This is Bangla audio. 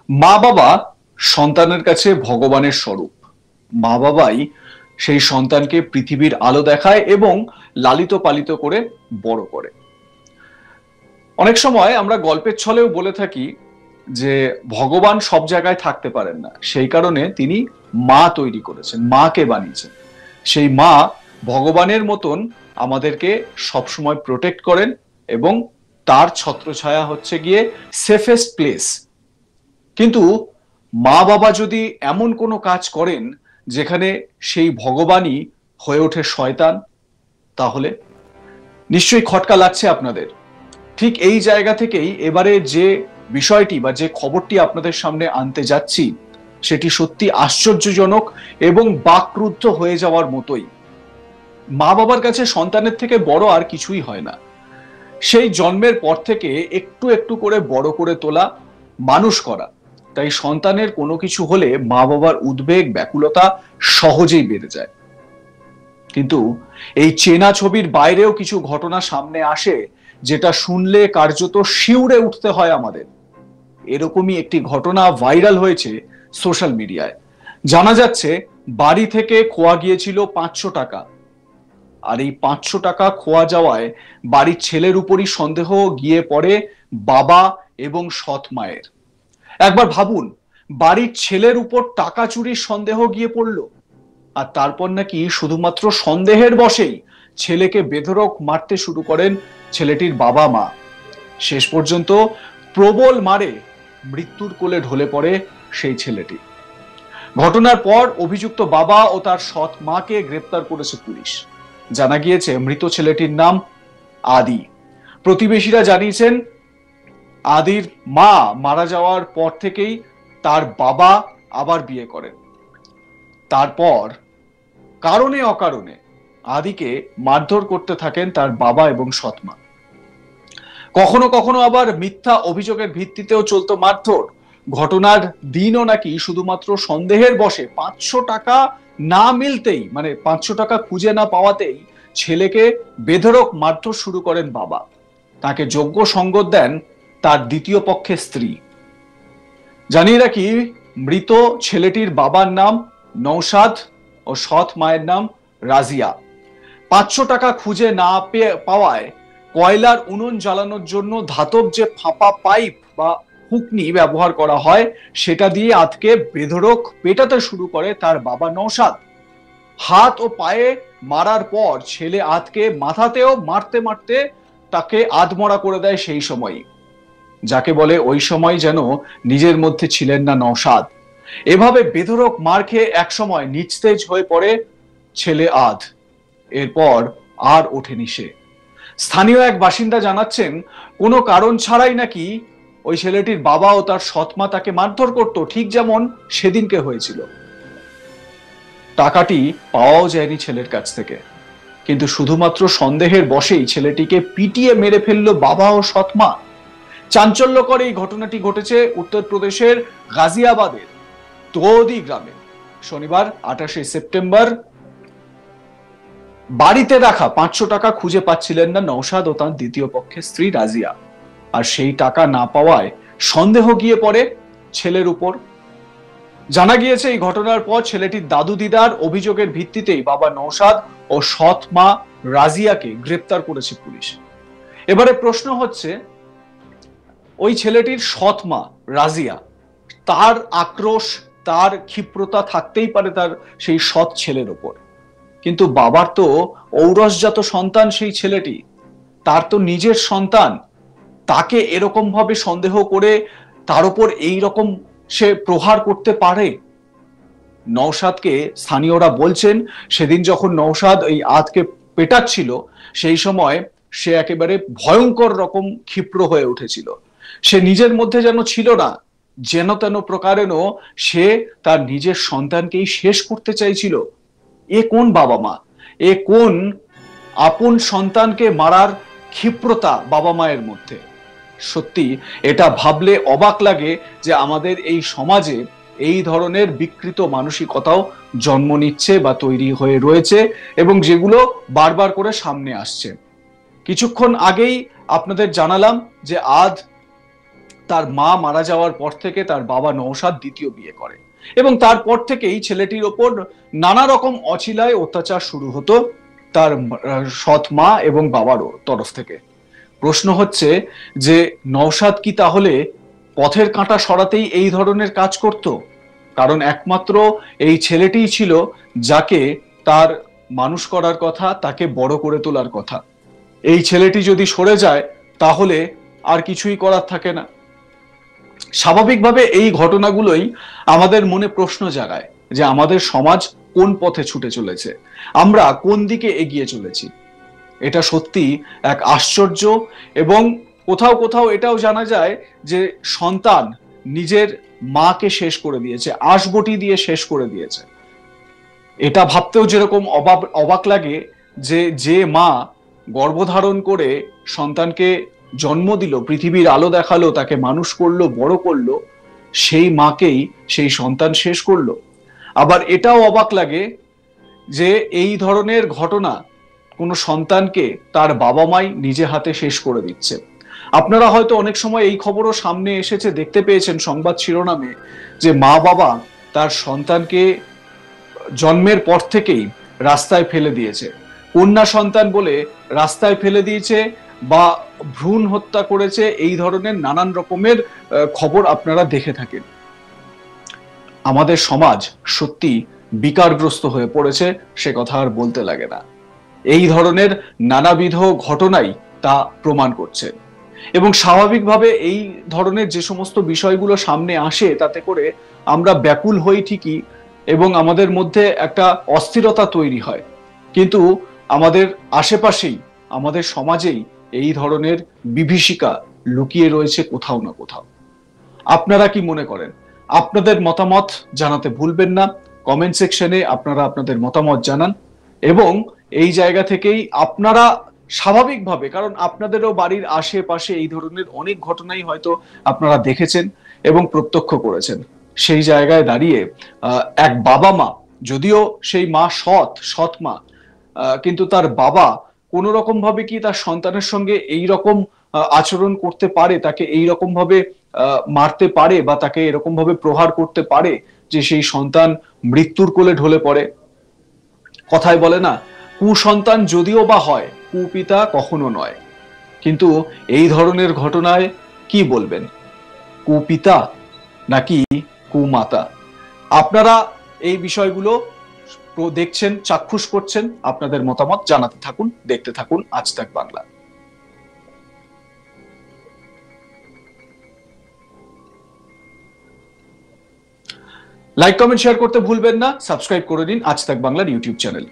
মা বাবা সন্তানের কাছে ভগবানের স্বরূপ। মা বাবাই সেই সন্তানকে পৃথিবীর আলো দেখায় এবং লালিত পালিত করে বড় করে। অনেক সময় আমরা গল্পের ছলেও বলে থাকি যে ভগবান সব জায়গায় থাকতে পারেন না, সেই কারণে তিনি মা তৈরি করেছেন, মাকে বানিয়েছেন। সেই মা ভগবানের মতন আমাদেরকে সবসময় প্রোটেক্ট করেন এবং তার ছত্রছায়া হচ্ছে গিয়ে সেফেস্ট প্লেস। কিন্তু মা বাবা যদি এমন কোনো কাজ করেন যেখানে সেই ভগবানই হয়ে ওঠে শয়তান, তাহলে নিশ্চয়ই খটকা লাগছে আপনাদের। ঠিক এই জায়গা থেকেই এবারে যে বিষয়টি বা যে খবরটি আপনাদের সামনে আনতে যাচ্ছি সেটি সত্যি আশ্চর্যজনক এবং বাকরুদ্ধ হয়ে যাওয়ার মতোই। মা বাবার কাছে সন্তানের থেকে বড় আর কিছুই হয় না। সেই জন্মের পর থেকে একটু একটু করে বড় করে তোলা, মানুষ করা। তাই সন্তানের কোনো কিছু হলে মা বাবার উদ্বেগ ব্যাকুলতা সহজেই বেড়ে যায়। কিন্তু এই চেনা ছবির বাইরেও কিছু ঘটনা সামনে আসে যেটা শুনলে কার্যত শিউরে উঠতে হয় আমাদের। এরকমই একটি ঘটনা ভাইরাল হয়েছে সোশ্যাল মিডিয়ায়। জানা যাচ্ছে বাড়ি থেকে খোয়া গিয়েছিল 500 টাকা, আর এই 500 টাকা খোয়া যাওয়ায় বাড়ির ছেলের উপরই সন্দেহ গিয়ে পড়ে বাবা এবং সৎ মায়ের। একবার ভাবুন, বাড়ির ছেলের উপর টাকা চুরির সন্দেহ গিয়ে পড়লো, আর তারপর নাকি শুধুমাত্র সন্দেহের বশেই ছেলেকে বেধড়ক মারতে শুরু করেন ছেলেটির বাবা মা। শেষ পর্যন্ত প্রবল মারে মৃত্যুর কোলে ঢলে পড়ে সেই ছেলেটি। ঘটনার পর অভিযুক্ত বাবা ও তার সৎ মাকে গ্রেপ্তার করেছে পুলিশ। জানা গিয়েছে মৃত ছেলেটির নাম আদি। প্রতিবেশীরা জানিয়েছেন আদির মা মারা যাওয়ার পর থেকেই তার বাবা আবার বিয়ে করেন। তারপর কারণে অকারণে আদিকে মারধর করতে থাকেন তার বাবা এবং সৎমা। কখনো কখনো আবার মিথ্যা অভিযোগের ভিত্তিতেও চলতো মারধর। ঘটনার দিনও নাকি শুধুমাত্র সন্দেহের বশে 500 টাকা না মিলতেই, মানে 500 টাকা খুঁজে না পাওয়াতেই ছেলেকে বেধড়ক মারধর শুরু করেন বাবা। তাকে যোগ্য সঙ্গত দেন তার দ্বিতীয় পক্ষের স্ত্রী। জানিয়ে রাখি, মৃত ছেলেটির বাবার নাম নৌসাদ ও সৎ মায়ের নাম রাজিয়া। 500 টাকা খুঁজে না পাওয়ায় কয়লার উনুন জ্বালানোর জন্য ধাতব যে ফাঁপা পাইপ বা হুকনি ব্যবহার করা হয় সেটা দিয়ে আদকে বেধড়ক পেটাতে শুরু করে তার বাবা নৌসাদ। হাত ও পায়ে মারার পর ছেলে আদকে মাথাতেও মারতে মারতে তাকে আধমরা করে দেয় সেই সময়ই। যাকে বলে ওই সময় যেন নিজের মধ্যে ছিলেন না নৌসাদ। এভাবে বেধড়ক মার খেয়ে একসময় নিস্তেজ হয়ে পড়ে ছেলে আদ। এরপর আর ওঠেনি সে। স্থানীয় এক বাসিন্দা জানাচ্ছেন কোনো কারণ ছাড়াই নাকি ওই ছেলেটির বাবা ও তার সৎমা তাকে মারধর করত, ঠিক যেমন সেদিনকে হয়েছিল। টাকাটি পাওয়াও যায়নি ছেলের কাছ থেকে, কিন্তু শুধুমাত্র সন্দেহের বশেই ছেলেটিকে পিটিয়ে মেরে ফেললো বাবা ও সৎমা। চাঞ্চল্যকর এই ঘটনাটি ঘটেছে উত্তরপ্রদেশের গাজিয়াবাদের তোদি গ্রামে শনিবার 28শে সেপ্টেম্বর। বাড়িতে রাখা 500 টাকা খুঁজে পাচ্ছিলেন না নৌসাদ ও তার দ্বিতীয় পক্ষের স্ত্রী রাজিয়া, আর সেই টাকা না পাওয়ায় সন্দেহ গিয়ে পড়ে ছেলের উপর। জানা গিয়েছে এই ঘটনার পর ছেলেটির দাদু দিদার অভিযোগের ভিত্তিতেই বাবা নৌসাদ ও সৎ মা রাজিয়াকে গ্রেপ্তার করেছে পুলিশ। এবারে প্রশ্ন হচ্ছে, ওই ছেলেটির সৎ মা রাজিয়া, তার আক্রোশ তার ক্ষিপ্রতা থাকতেই পারে তার সেই সৎ ছেলের উপর, কিন্তু বাবার তো ঔরসজাত সন্তান সেই ছেলেটি, তার তো নিজের সন্তান। তাকে এরকম ভাবে সন্দেহ করে তার উপর এই রকম সে প্রহার করতে পারে? নওশাদকে স্থানীয়রা বলছেন সেদিন যখন নওশাদ এই আদকে পেটাচ্ছিল সেই সময় সে একেবারে ভয়ঙ্কর রকম ক্ষিপ্র হয়ে উঠেছিল। সে নিজের মধ্যে যেন ছিল না, যেন তেন প্রকারেণ সে তার নিজের সন্তানকেই শেষ করতে চাইছিল। এ কোন বাবা মা, এ কোন আপন সন্তানকে মারার ক্ষিপ্রতা বাবা মায়ের মধ্যে? সত্যি এটা ভাবলে অবাক লাগে যে আমাদের এই সমাজে এই ধরনের বিকৃত মানসিকতাও জন্ম নিচ্ছে বা তৈরি হয়ে রয়েছে এবং যেগুলো বারবার করে সামনে আসছে। কিছুক্ষণ আগেই আপনাদের জানালাম যে আদ তার মা মারা যাওয়ার পর থেকে তার বাবা নওশাদ দ্বিতীয় বিয়ে করে এবং তারপর থেকেই ছেলেটির ওপর নানা রকম অছিলায় অত্যাচার শুরু হতো তার সৎ মা এবং বাবার তরফ থেকে। প্রশ্ন হচ্ছে যে নওশাদ কি তাহলে পথের কাঁটা সরাতেই এই ধরনের কাজ করত? কারণ একমাত্র এই ছেলেটিই ছিল যাকে তার মানুষ করার কথা, তাকে বড় করে তোলার কথা। এই ছেলেটি যদি সরে যায় তাহলে আর কিছুই করার থাকে না। স্বাভাবিকভাবে এই ঘটনাগুলোই আমাদের মনে প্রশ্ন জাগায় যে আমাদের সমাজ কোন পথে ছুটে চলেছে, আমরা কোন দিকে এগিয়ে চলেছি। এটা সত্যি এক আশ্চর্য। এবং কোথাও কোথাও এটাও জানা যায় যে সন্তান নিজের মাকে শেষ করে দিয়েছে, আঁশবটি দিয়ে শেষ করে দিয়েছে। এটা ভাবতেও যেরকম অবাক লাগে যে যে মা গর্ভধারণ করে সন্তানকে জন্ম দিল, পৃথিবীর আলো দেখালো, তাকে মানুষ করলো, বড় করলো, সেই মাকেই সেই সন্তান শেষ করলো। আবার এটাও অবাক লাগে যে এই ধরনের ঘটনা কোনো সন্তানকে তার বাবা মাই নিজে হাতে শেষ করে দিচ্ছে। আপনারা হয়তো অনেক সময় এই খবরও সামনে এসেছে, দেখতে পেয়েছেন সংবাদ শিরোনামে, যে মা বাবা তার সন্তানকে জন্মের পর থেকেই রাস্তায় ফেলে দিয়েছে, কন্যা সন্তান বলে রাস্তায় ফেলে দিয়েছে বা ভ্রূণ হত্যা করেছে। এই ধরনের নানান রকমের খবর আপনারা দেখে থাকেন। আমাদের সমাজ সত্যি বিকারগ্রস্ত হয়ে পড়েছে, সে কথা আর বলতে লাগে না। এই ধরনের নানাবিধ ঘটনাই তা প্রমাণ করছে। এবং স্বাভাবিকভাবে এই ধরনের যে সমস্ত বিষয়গুলো সামনে আসে তাতে করে আমরা ব্যাকুল হই ঠিকই, এবং আমাদের মধ্যে একটা অস্থিরতা তৈরি হয়, কিন্তু আমাদের আশেপাশেই, আমাদের সমাজেই এই ধরনের বিভীষিকা লুকিয়ে রয়েছে কোথাও না কোথাও। আপনারা কি মনে করেন? আপনাদের মতামত জানাতে ভুলবেন না। কমেন্ট সেকশনে আপনারা আপনাদের মতামত জানান। এবং এই জায়গা থেকেই আপনারা স্বাভাবিকভাবে, কারণ আপনাদেরও বাড়ির আশেপাশে এই ধরনের অনেক ঘটনাই হয়তো আপনারা দেখেছেন এবং প্রত্যক্ষ করেছেন, সেই জায়গায় দাঁড়িয়ে এক বাবা মা, যদিও সেই মা সৎ মা, কিন্তু তার বাবা কোনো রকম ভাবে কি তার সন্তানের সঙ্গে এই রকম আচরণ করতে পারে, তাকে এই রকম ভাবে মারতে পারে বা তাকে এরকম ভাবে প্রহার করতে পারে যে সেই সন্তান মৃত্যুর কোলে ঢলে পড়ে? কথায় বলে না, কুসন্তান যদিও বা হয়, কুপিতা কখনো নয়। কিন্তু এই ধরনের ঘটনায় কি বলবেন? কুপিতা নাকি কুমাতা? আপনারা এই বিষয়গুলো দেখছেন, চাক্ষুষ করছেন, আপনাদের মতামত জানাতে থাকুন, দেখতে থাকুন আজ তাক বাংলা। লাইক কমেন্ট শেয়ার করতে ভুলবেন না, সাবস্ক্রাইব করে দিন আজ তাক বাংলার ইউটিউব চ্যানেল।